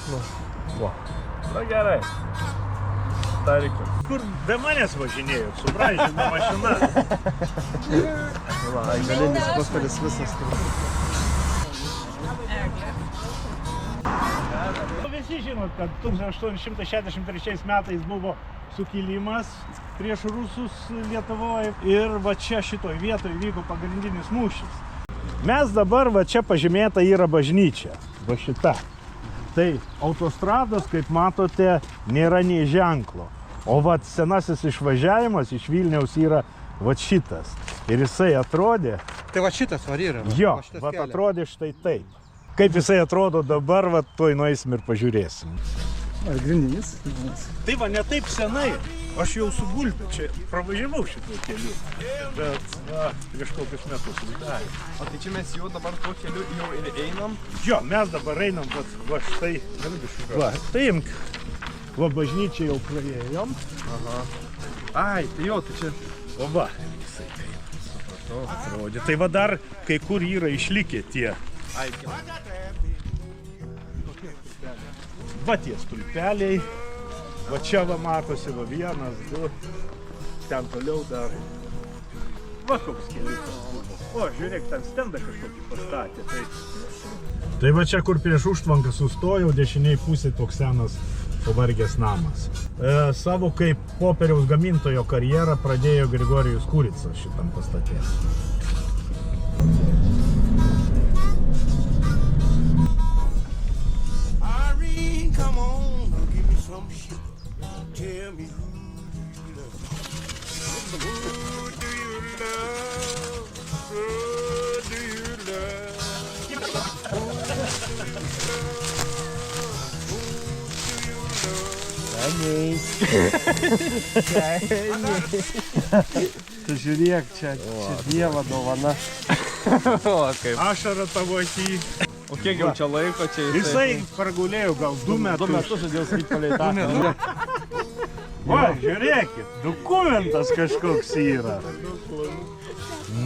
Nu. Va. Na gerai. Tai reikia. Kur be manęs važinėjot, subraižina mašina. Va, galinis buferis visas. Visi žinot, kad 1863 metais buvo sukilimas prieš rusus Lietuvoje ir va čia šitoj vietoje vyko pagrindinis mūšis. Mes dabar va čia pažymėta yra bažnyčia, va šita. Tai autostrados, kaip matote, nėra nei ženklo. O va senasis išvažiavimas iš Vilniaus yra va šitas. Ir jisai atrodė... Tai va šitas var yra. Jo, va atrodė štai taip. Kaip jisai atrodo dabar, va tuoj nueisim ir pažiūrėsim. Grindinis. Tai va ne taip senai. Aš jau su Gulbe čia pravažiavau šituo keliu. Bet, va, prieš kokius metus uždarė. O tai čia mes jau dabar tuo keliu jau ir einam? Jo, mes dabar einam, va štai. Va, tai imk. Va, bažnyčią jau praėjom. Aha. Ai, tai jo, tai čia... O va, visai kaip. Supratau, atrodė. Tai va dar kai kur yra išlikę tie. Ai, Va tie stulpeliai. Va čia va matosi, va vienas, du. Ten toliau dar. Va koks keliukas buvo. O, žiūrėk, ten stendą kažkokį pastatė. Tai va čia, kur prieš užtvanką sustojau, dešiniai pusėje toks senas pavargęs namas. Savo kaip popieriaus gamintojo karjerą pradėjo Grigorijus Kuricas šitam pastate. Irene, come on, give me some shit. Tell me who you love. Who do you love? Who do you love? Tu žiūrėk, čia Dievo dovana. O, kaip. Ašara tavo akį. O kiek jau čia laiko čia Jisai pragulėjo gal 2 metus. 2 metus sudėl skrypaliai tą. Va, žiūrėkit, dokumentas kažkoks yra.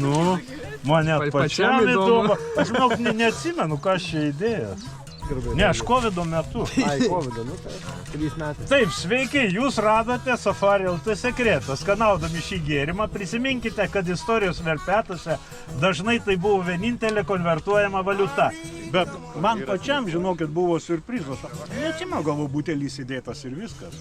Nu, man net pačiam įdomu. Aš žinok, neatsimenu, kas čia idėjas. Ne, aš COVID metu. Ai, COVID, nu tai 3 metai. Taip, sveiki, jūs radote Safari LT sekretą. Skanaudami šį gėrimą, prisiminkite, kad istorijos verpetuose dažnai tai buvo vienintelė konvertuojama valiuta. Bet man pačiam, žinokit, buvo siurprizas. Neatsimenu, galvo butelis įdėtas ir viskas.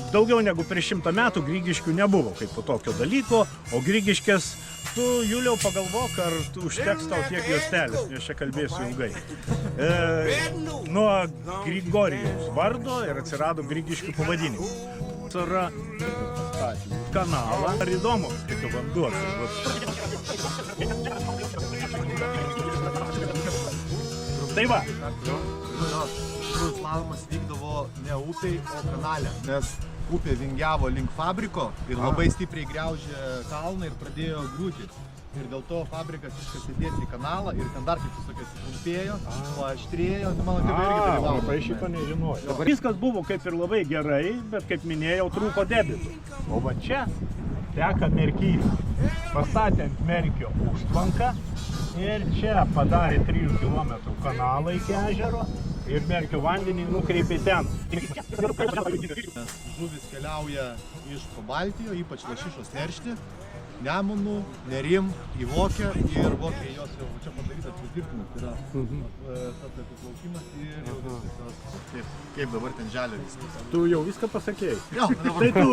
Daugiau negu prieš 100 metų Grigiškių nebuvo kaip po tokio dalyko, o Grigiškės, tu, Juliau, pagalvok, ar tu užteks tau tiek juostelės, nes čia kalbėsiu ilgai. Nuo Grigorijaus vardo ir atsirado Grigiškių pavadinimas. Yra kanalą. Ar įdomu, kaip vanduo. Tai va. Slalomas vykdavo ne upėj, o kanale, nes upė vingiavo link fabriko ir labai stipriai griaužė kalną ir pradėjo griūti. Ir dėl to fabrikas iškasė tiesiai į kanalą ir ten dar, kaip tu sakėsi, trumpėjo, paaštrėjo, mano tėvai irgi dalyvavo. Tai šito nežinojau. Viskas buvo kaip ir labai gerai, bet kaip minėjau, trūko debitų. O va čia teka Merkys. Pastatė ant Merkio užtvanką ir čia padarė 3 km kanalą iki ežero. Ir Merkio vandenį nukreipė ten. Žuvis keliauja iš Pabaltijo, ypač lašišos neršti, Nemunų, Nerim, į Vokę ir Vokę jos jau čia padarytas pritvirtimas, tai yra tas apiplaukimas ir jau viskas, kaip dabar ten želė viskas. Tu jau viską pasakėjai. Jo, Tai tu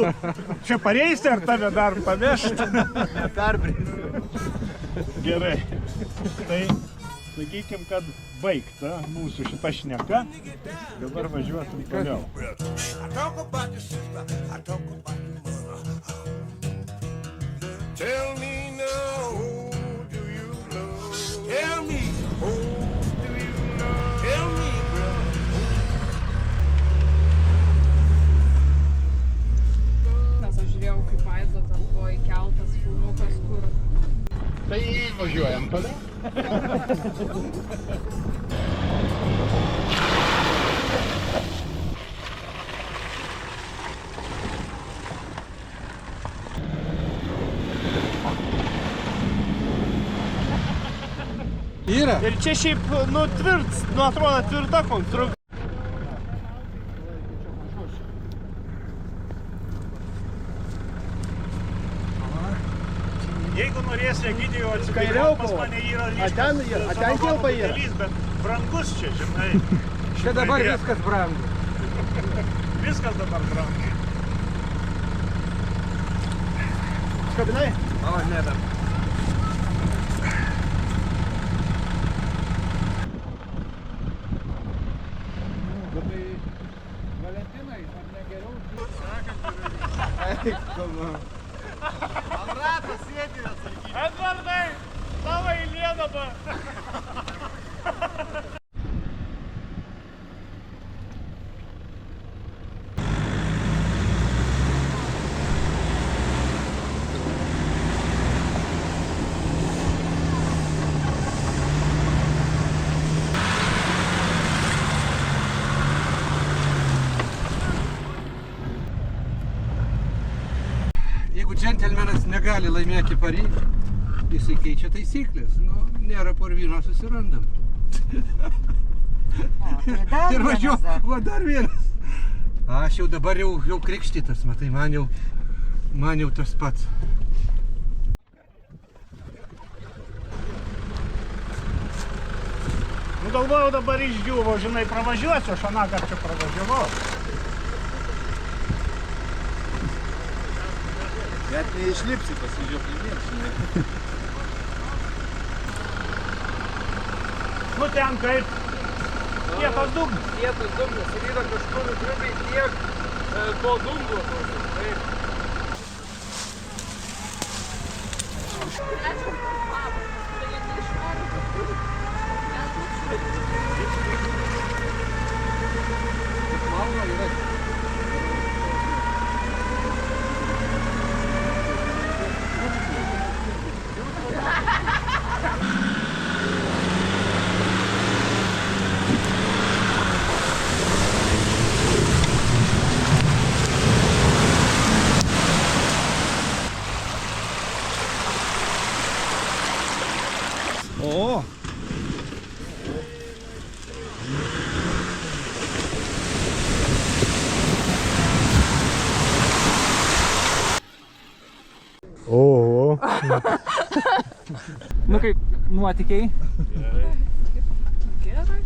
čia pareisti ar tave dar pavešti? neperbrėsiu. Gerai. Tai sakykim, kad baigta mūsų šita šneka, dabar važiuosim toliau. I talk about your sister, I talk about your mother. Tell me now, who do you love? Tell me, who do you love? Tell me, brother. Nes aš žiūrėjau, kaip Vaidotas buvo įkeltas filmukas, kur... Tai važiuojam toliau. Yra. Ir čia šiaip, nu, atrodo tvirta konstrukcija. Jeigu norėsi Egidijų atsigailiau, pas mane yra ryškas. Ten tilpa yra. Bet brangus čia, žinai. Čia dabar viskas brangu. Viskas dabar brangu. Skabinai? O, ne, dar. Valentinai, ar ne geriau? Ant rato sėdi atsargiai. Edvardai, tavo eilė dabar. Jeigu džentelmenas negali laimėti parį, jisai keičia taisyklės. Nu, nėra purvyno, susirandam. Ir važiuoju, va dar vienas. Aš jau dabar jau krikštytas, matai, man jau tas pats. Nu, galvojau dabar išdžiuvo, žinai, pravažiuosiu, aš anąkart čia pravažiavau. Bet neišlipsi, pasižiūrėk laimės, žinai. Nu, ten kaip kietas dugnas. Kietas dugnas ir yra kažkur grubiai tiek to dugno. Taip. O, Oho. Nu kaip, nuotykiai. Gerai.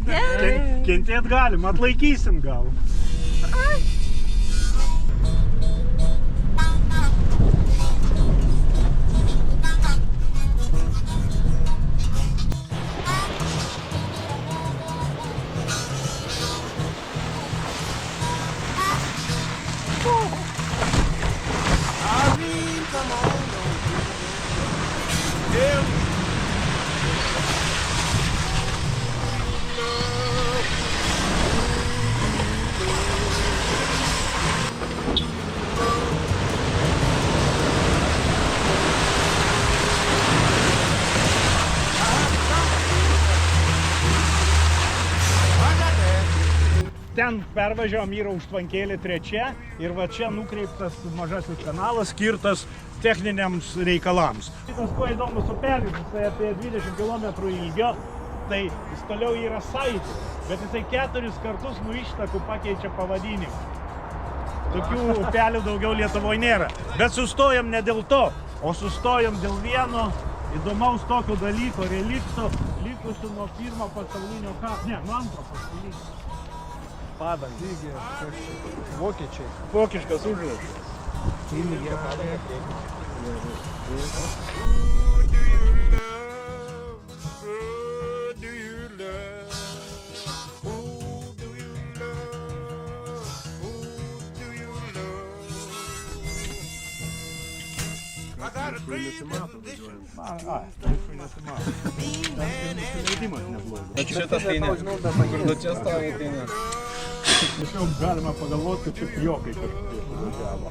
Gerai. Kentėt galim, atlaikysim gal. Irene, come on, don't tell me. Ten pervažiavom, yra užtvankėlė trečia ir va čia nukreiptas mažasis kanalas skirtas techniniams reikalams. Šitas kuo įdomus upelis, jisai apie 20 km ilgio, tai jis toliau yra saitis, bet jisai 4 kartus nuo ištakų pakeičia pavadinimą. Tokių upelių daugiau Lietuvoje nėra. Bet sustojom ne dėl to, o sustojom dėl vieno įdomaus tokio dalyko, relikto, likusių nuo pirmo pasaulinio karo, ne, nuo antro pasaulinio. Padangą. Vokiečiai. Vokiškas užrašas. Who do you love? Who do you love? Who do you love? Who do you love? I got a dream disposition. Mean man and šitas tai ne. Nu čia stovi tai ne. Tiesiog galima pagalvoti, kad čia pjokai kažkaip važiavo.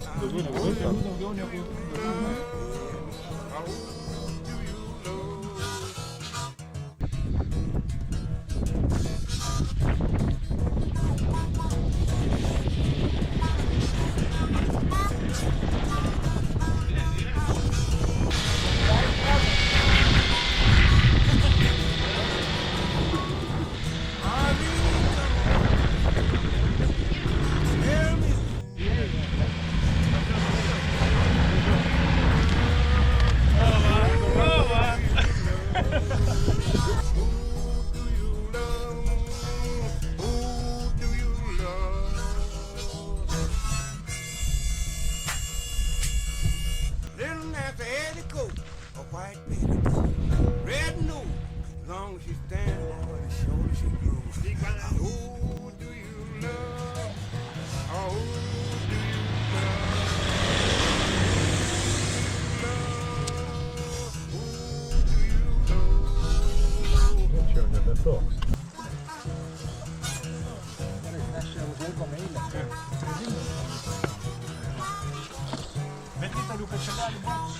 Bet įtariu, kad čia gali būti.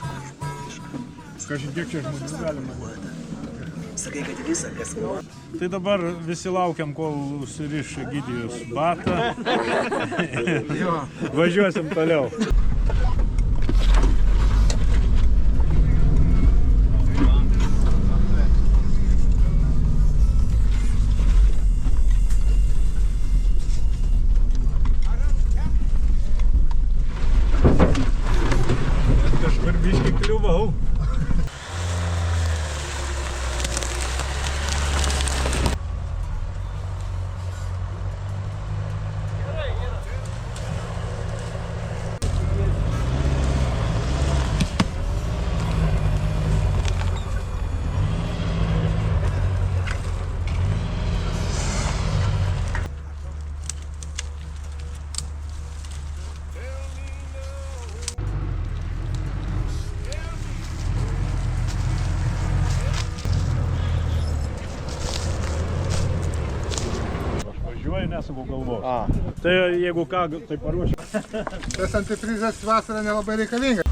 Kažin kiek čia žmonių galima būti. Tai dabar visi laukiam, kol užsiriš Egidijus batą. Važiuosim toliau. Kažkur biškį kliuvau. Važiuoju, nesuku galvos. Tai jeigu ką, tai paruošiu. Tas antiprizas vasarą nelabai reikalingas.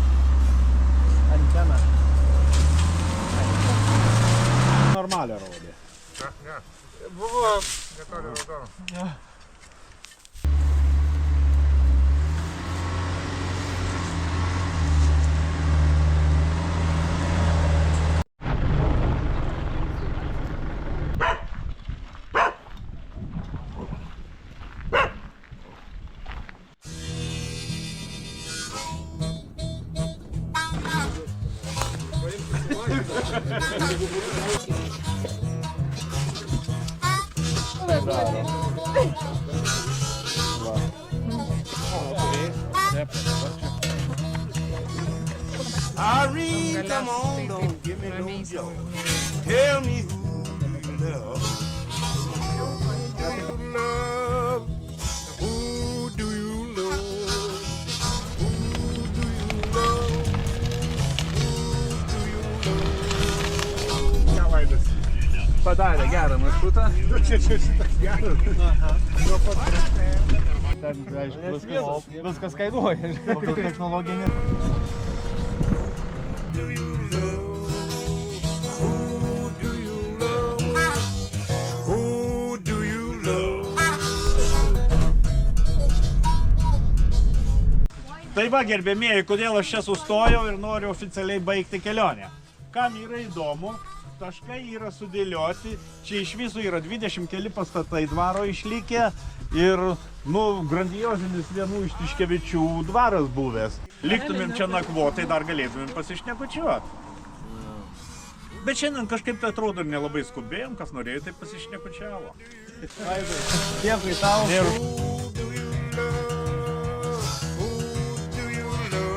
Antena. Normalią rodė. Ne. Buvo netoli raudono. Irene, come on, don't give me no joy. Tell me who you love. Who do you love? Who do you love? Who do you love? Padarė gerą maršrutą. Čia šitas geras. Ten, aišku, viskas kainuoja. Technologinė. Do you love? Who do you love? Who do you love? Tai va, gerbėmieji, kodėl aš čia sustojau ir noriu oficialiai baigti kelionę. Kam yra įdomu, taškai yra sudėlioti. Čia iš viso yra 20 keli pastatai dvaro išlikę ir, grandiozinis vienų iš Tiškevičių dvaras buvęs. Liktumėm čia nakvotai, dar galėtumėm pasišnekučiuoti. Bet šiandien kažkaip tai atrodo ir nelabai skubėjom, kas norėjo, tai pasišnekučiavo. Dėkui tau. Who do you love? Who do you love?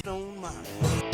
Don't mind.